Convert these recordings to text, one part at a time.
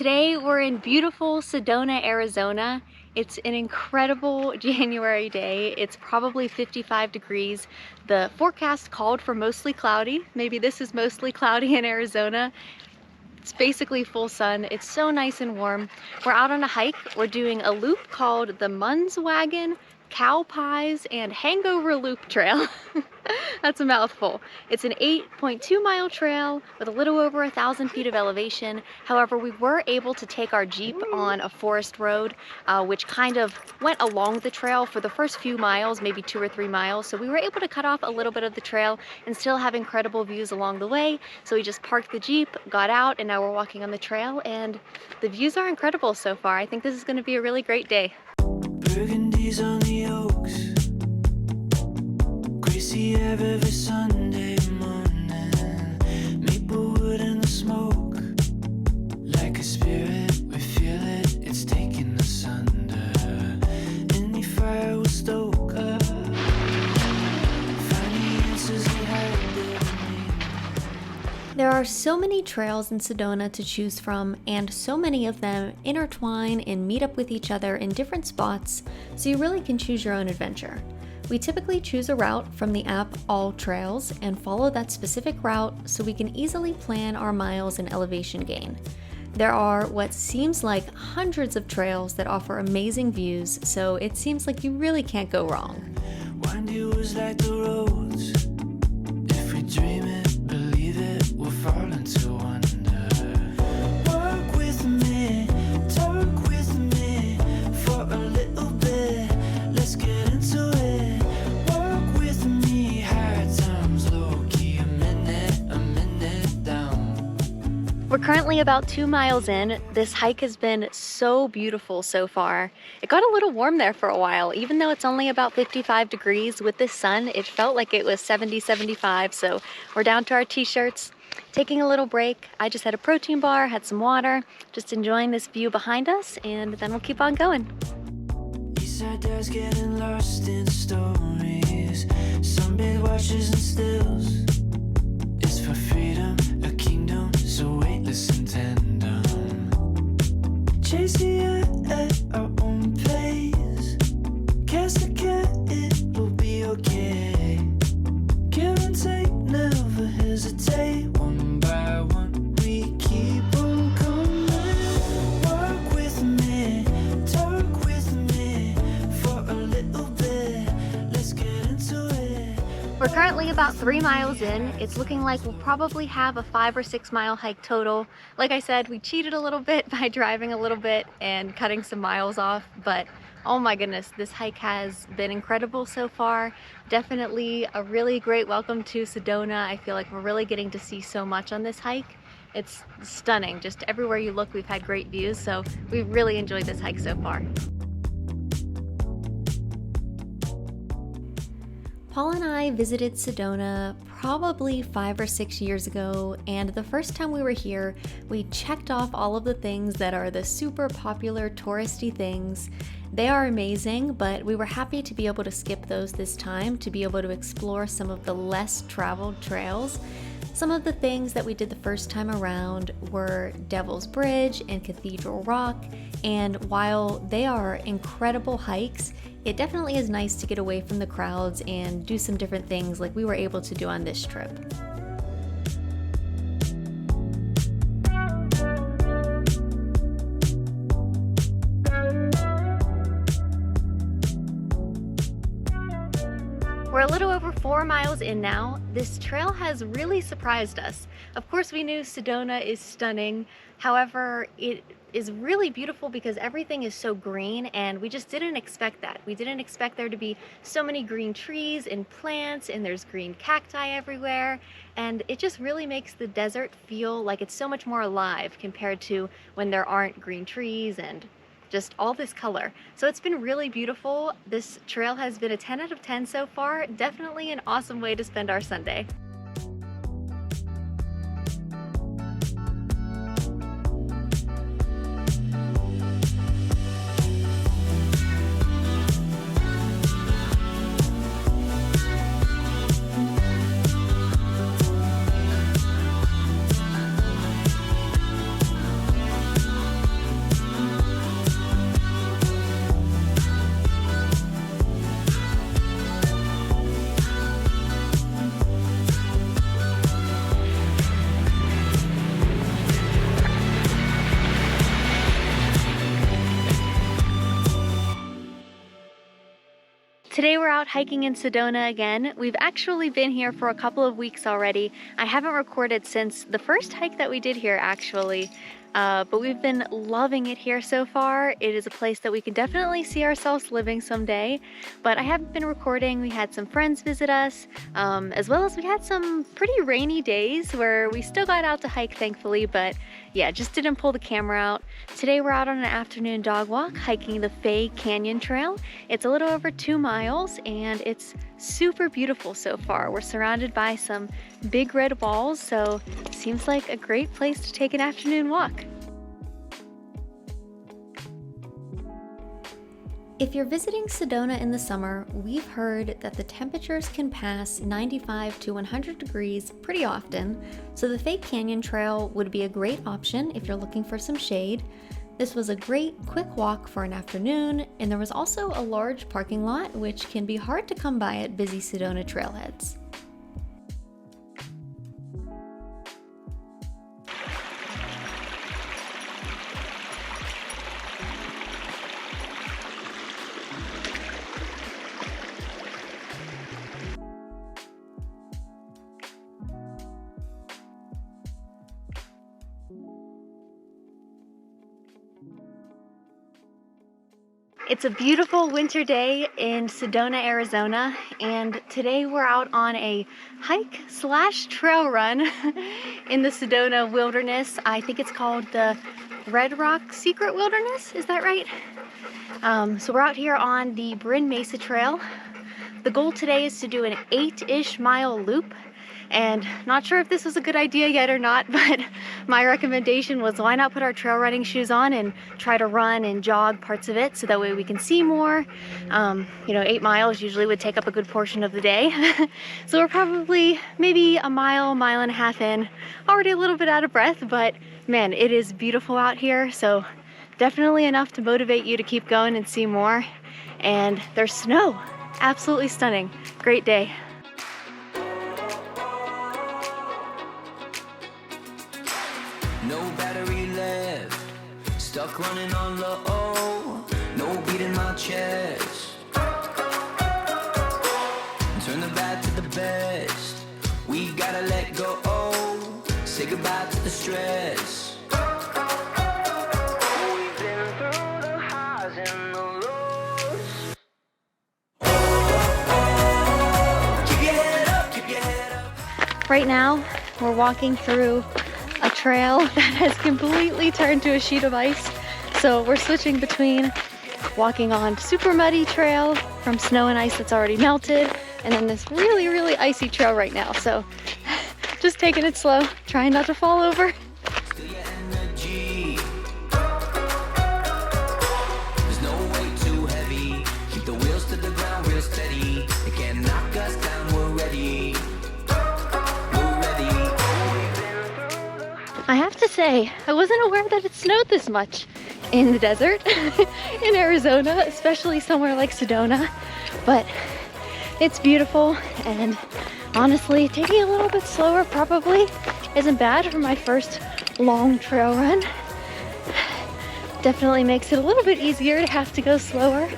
Today we're in beautiful Sedona, Arizona. It's an incredible January day. It's probably 55 degrees. The forecast called for mostly cloudy. Maybe this is mostly cloudy in Arizona. It's basically full sun. It's so nice and warm. We're out on a hike. We're doing a loop called the Wagon, Cow Pies, and Hangover Loop Trail. That's a mouthful. It's an 8.2 mile trail with a little over 1,000 feet of elevation. However, we were able to take our Jeep on a forest road, which kind of went along the trail for the first few miles, maybe 2 or 3 miles. So we were able to cut off a little bit of the trail and still have incredible views along the way. So we just parked the Jeep, got out, and now we're walking on the trail, and the views are incredible so far. I think this is going to be a really great day. Burgundy's on the oaks, greasy every Sunday morning, maplewood in the smoke, like a spirit, we feel it, it's taking us under, any fire will stoke up, find the answers we hide there. There are so many trails in Sedona to choose from, and so many of them intertwine and meet up with each other in different spots, so you really can choose your own adventure. We typically choose a route from the app All Trails and follow that specific route so we can easily plan our miles and elevation gain. There are what seems like hundreds of trails that offer amazing views, so it seems like you really can't go wrong. Windy was like the roads, if we dream it, believe it, we'll fall into wonder. Walk with me, talk with me, for a little bit, let's get into it. Walk with me, high times, low key, a minute down. We're currently about 2 miles in. This hike has been so beautiful so far. It got a little warm there for a while. Even though it's only about 55 degrees with this sun, it felt like it was 70, 75. So we're down to our t-shirts, taking a little break. I just had a protein bar, had some water, just enjoying this view behind us, and then we'll keep on going. Eastside dad's getting lost in stories, some big watches and stills. It's for freedom, a kingdom, so weightless and tandem. Chasing it at our own pace. Cast a cat, it will be okay. Give and take, never hesitate. One by one, we keep on coming. Walk with me, talk with me, for a little bit. Let's get into it. We're currently about 3 miles in. It's looking like we'll probably have a 5 or 6 mile hike total. Like I said, we cheated a little bit by driving a little bit and cutting some miles off, but oh my goodness, this hike has been incredible so far. Definitely a really great welcome to Sedona. I feel like we're really getting to see so much on this hike. It's stunning. Just everywhere you look, we've had great views, so we've really enjoyed this hike so far. Paul and I visited Sedona probably 5 or 6 years ago, and the first time we were here, we checked off all of the things that are the super popular touristy things. They are amazing, but we were happy to be able to skip those this time, to be able to explore some of the less traveled trails. Some of the things that we did the first time around were Devil's Bridge and Cathedral Rock, and while they are incredible hikes, it definitely is nice to get away from the crowds and do some different things like we were able to do on this trip. We're a little over 4 miles in now. This trail has really surprised us. Of course, we knew Sedona is stunning. However, it is really beautiful because everything is so green, and we just didn't expect that. We didn't expect there to be so many green trees and plants, and there's green cacti everywhere, and it just really makes the desert feel like it's so much more alive compared to when there aren't green trees and just all this color. So it's been really beautiful. This trail has been a 10 out of 10 so far. Definitely an awesome way to spend our Sunday. Today we're out hiking in Sedona again. We've actually been here for a couple of weeks already. I haven't recorded since the first hike that we did here actually, but we've been loving it here so far. It is a place that we can definitely see ourselves living someday, but I haven't been recording. We had some friends visit us, as well as we had some pretty rainy days where we still got out to hike thankfully, but yeah, just didn't pull the camera out. Today we're out on an afternoon dog walk hiking the Fay Canyon Trail. It's a little over 2 miles and it's super beautiful so far. We're surrounded by some big red walls, so it seems like a great place to take an afternoon walk. If you're visiting Sedona in the summer, we've heard that the temperatures can pass 95 to 100 degrees pretty often, so the Fay Canyon Trail would be a great option if you're looking for some shade. This was a great quick walk for an afternoon, and there was also a large parking lot, which can be hard to come by at busy Sedona trailheads. It's a beautiful winter day in Sedona, Arizona, and today we're out on a hike slash trail run in the Sedona wilderness. I think it's called the Red Rock Secret Wilderness, is that right? So we're out here on the Bryn Mesa Trail. The goal today is to do an 8-ish mile loop. And not sure if this was a good idea yet or not, but my recommendation was why not put our trail running shoes on and try to run and jog parts of it so that way we can see more. 8 miles usually would take up a good portion of the day. So we're probably maybe a mile and a half in, already a little bit out of breath, but man, it is beautiful out here. So definitely enough to motivate you to keep going and see more. And there's snow, absolutely stunning. Great day. No battery left, stuck running on low, no beat in my chest. Turn the bad to the best, we gotta let go, say goodbye to the stress. We've been through the highs and the lows. Keep your head up, keep your head up. Right now, we're walking through a trail that has completely turned to a sheet of ice. So we're switching between walking on super muddy trail from snow and ice that's already melted, and then this really, really icy trail right now. So just taking it slow, trying not to fall over. There's no weight too heavy, keep the wheels to the ground real steady. They can't knock us down, we're ready. I have to say, I wasn't aware that it snowed this much in the desert in Arizona, especially somewhere like Sedona, but it's beautiful, and honestly, taking a little bit slower probably isn't bad for my first long trail run. Definitely makes it a little bit easier to have to go slower,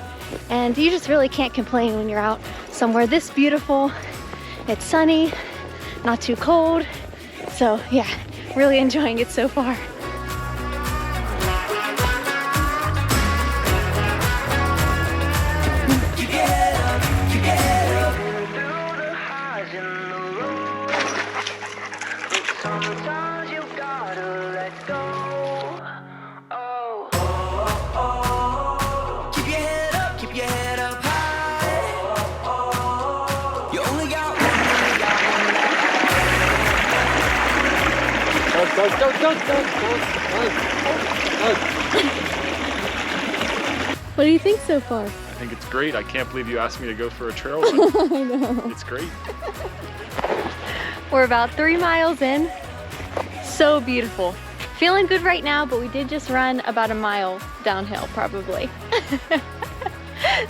and you just really can't complain when you're out somewhere this beautiful. It's sunny, not too cold, so yeah. Really enjoying it so far. Keep your head up, keep your head up. Through the highs and the lows, but sometimes you gotta let go. Keep your head up, keep your head up high. You only got one. What do you think so far? I think it's great. I can't believe you asked me to go for a trail run. I know. It's great. We're about 3 miles in. So beautiful. Feeling good right now, but we did just run about a mile downhill probably.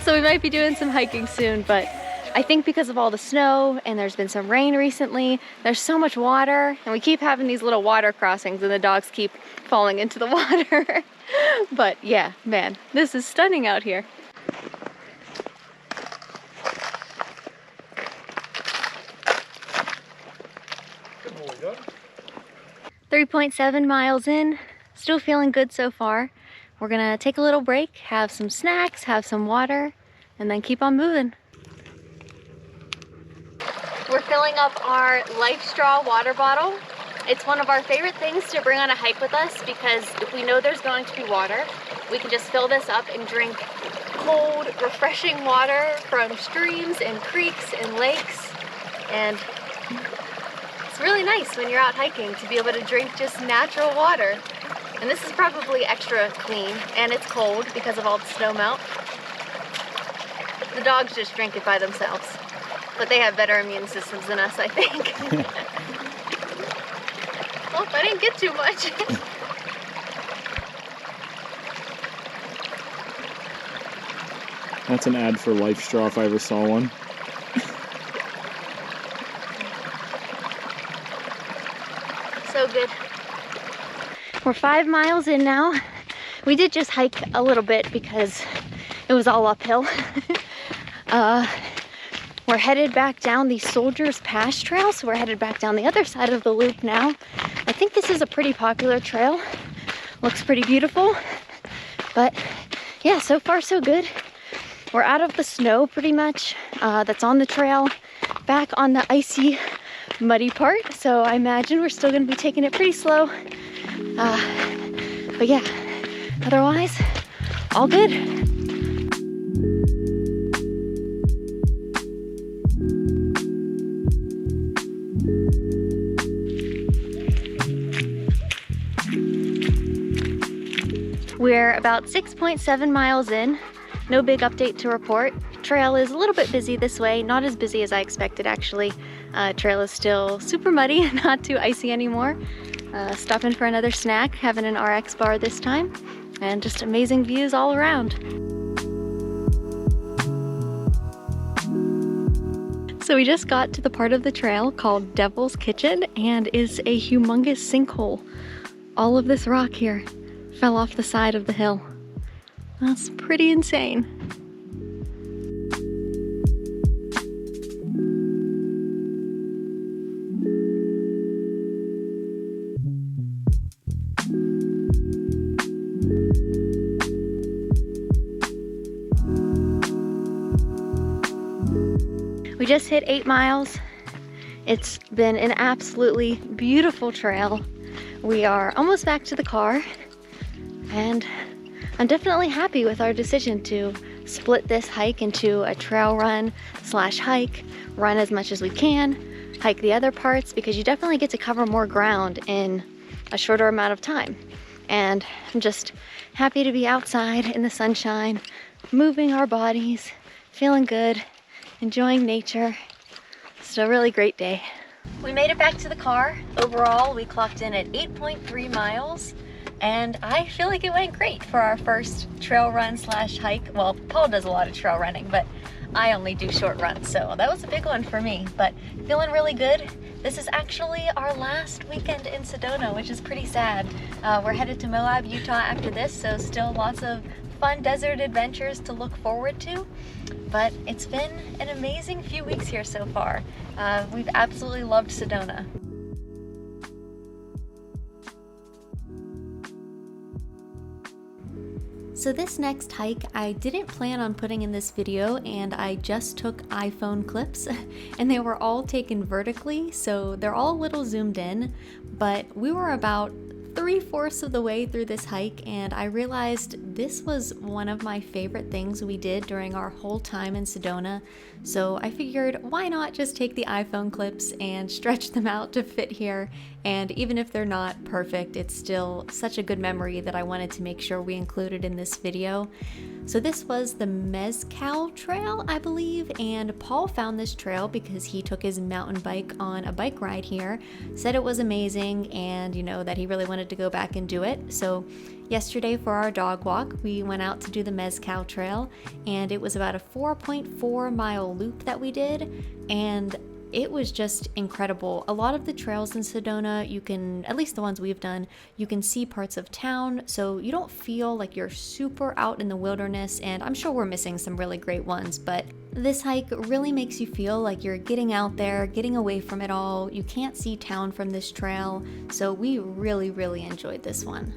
So we might be doing some hiking soon, but I think because of all the snow and there's been some rain recently, there's so much water, and we keep having these little water crossings and the dogs keep falling into the water. But yeah, man, this is stunning out here. 6.7 miles in, still feeling good so far. We're gonna take a little break, have some snacks, have some water, and then keep on moving. We're filling up our Life Straw water bottle. It's one of our favorite things to bring on a hike with us because if we know there's going to be water, we can just fill this up and drink cold, refreshing water from streams and creeks and lakes. And it's really nice when you're out hiking to be able to drink just natural water. And this is probably extra clean, and it's cold because of all the snow melt. The dogs just drink it by themselves, but they have better immune systems than us, I think. Oh, I didn't get too much. That's an ad for Life Straw if I ever saw one. So good. We're 5 miles in now. We did just hike a little bit because it was all uphill. We're headed back down the Soldiers Pass Trail, so we're headed back down the other side of the loop now. I think this is a pretty popular trail. Looks pretty beautiful, but yeah, so far so good. We're out of the snow pretty much that's on the trail, back on the icy, muddy part, so I imagine we're still gonna be taking it pretty slow. But yeah, otherwise, all good. We're about 6.7 miles in. No big update to report. Trail is a little bit busy this way, not as busy as I expected actually. Trail is still super muddy, not too icy anymore. Stopping for another snack, having an RX bar this time, and just amazing views all around. So we just got to the part of the trail called Devil's Kitchen, and is a humongous sinkhole. All of this rock here fell off the side of the hill. That's pretty insane. We just hit 8 miles. It's been an absolutely beautiful trail. We are almost back to the car, and I'm definitely happy with our decision to split this hike into a trail run slash hike, run as much as we can, hike the other parts, because you definitely get to cover more ground in a shorter amount of time. And I'm just happy to be outside in the sunshine, moving our bodies, feeling good, enjoying nature. It's a really great day. We made it back to the car. Overall, we clocked in at 8.3 miles. And I feel like it went great for our first trail run slash hike. Well, Paul does a lot of trail running, but I only do short runs, so that was a big one for me. But feeling really good. This is actually our last weekend in Sedona, which is pretty sad. We're headed to Moab, Utah after this, so still lots of fun desert adventures to look forward to. But it's been an amazing few weeks here so far. We've absolutely loved Sedona. So this next hike I didn't plan on putting in this video, and I just took iPhone clips and they were all taken vertically, so they're all a little zoomed in, but we were about 3/4 of the way through this hike and I realized this was one of my favorite things we did during our whole time in Sedona. So I figured, why not just take the iPhone clips and stretch them out to fit here, and even if they're not perfect, it's still such a good memory that I wanted to make sure we included in this video. So this was the Mezcal Trail, I believe, and Paul found this trail because he took his mountain bike on a bike ride here, said it was amazing, and that he really wanted to go back and do it. So yesterday for our dog walk, we went out to do the Mezcal Trail, and it was about a 4.4 mile loop that we did, and it was just incredible. A lot of the trails in Sedona, you can, at least the ones we've done, you can see parts of town, so you don't feel like you're super out in the wilderness, and I'm sure we're missing some really great ones, but this hike really makes you feel like you're getting out there, getting away from it all. You can't see town from this trail, so we really, really enjoyed this one.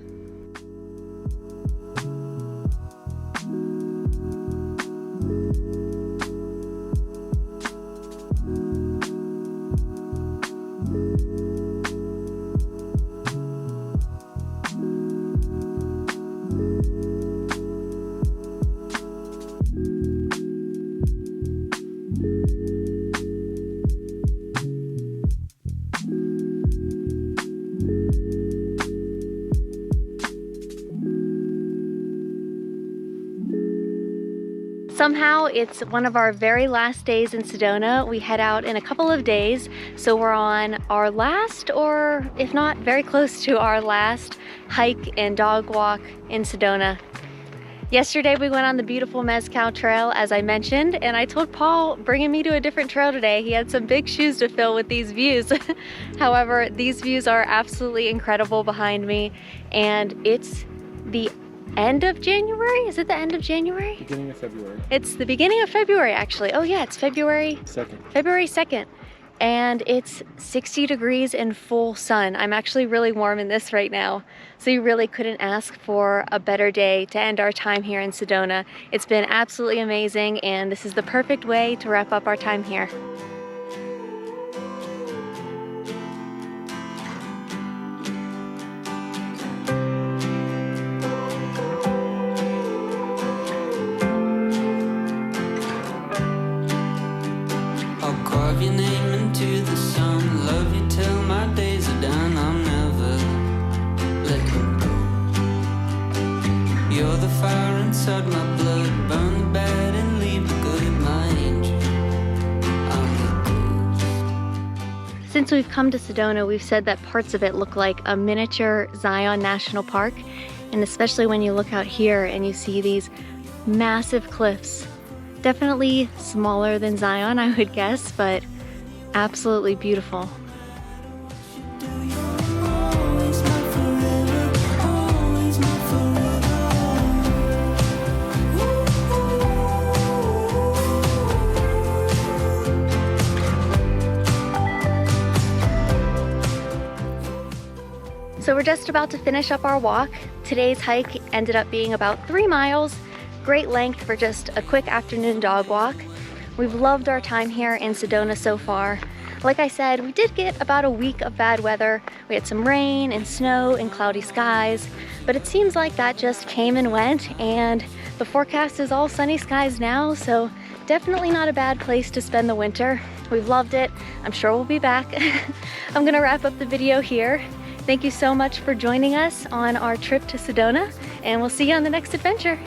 Somehow it's one of our very last days in Sedona. We head out in a couple of days, so we're on our last, or if not, very close to our last hike and dog walk in Sedona. Yesterday we went on the beautiful Mezcal Trail, as I mentioned, and I told Paul bringing me to a different trail today. He had some big shoes to fill with these views. However, these views are absolutely incredible behind me, and it's the end of January? Is it the end of January? Beginning of February. It's the beginning of February, actually. Oh yeah, it's February 2nd. February 2nd. And it's 60 degrees in full sun. I'm actually really warm in this right now. So you really couldn't ask for a better day to end our time here in Sedona. It's been absolutely amazing, and this is the perfect way to wrap up our time here. Carve your name into the sun, love you till my days are done. I'll never let you go. You're the fire inside my blood, burn the bad and leave the good, my angel. I'm the ghost. Since we've come to Sedona, we've said that parts of it look like a miniature Zion National Park, and especially when you look out here and you see these massive cliffs. Definitely smaller than Zion, I would guess, but absolutely beautiful. So we're just about to finish up our walk. Today's hike ended up being about 3 miles. Great length for just a quick afternoon dog walk. We've loved our time here in Sedona so far. Like I said, we did get about a week of bad weather. We had some rain and snow and cloudy skies, but it seems like that just came and went, and the forecast is all sunny skies now, so definitely not a bad place to spend the winter. We've loved it. I'm sure we'll be back. I'm gonna wrap up the video here. Thank you so much for joining us on our trip to Sedona, and we'll see you on the next adventure.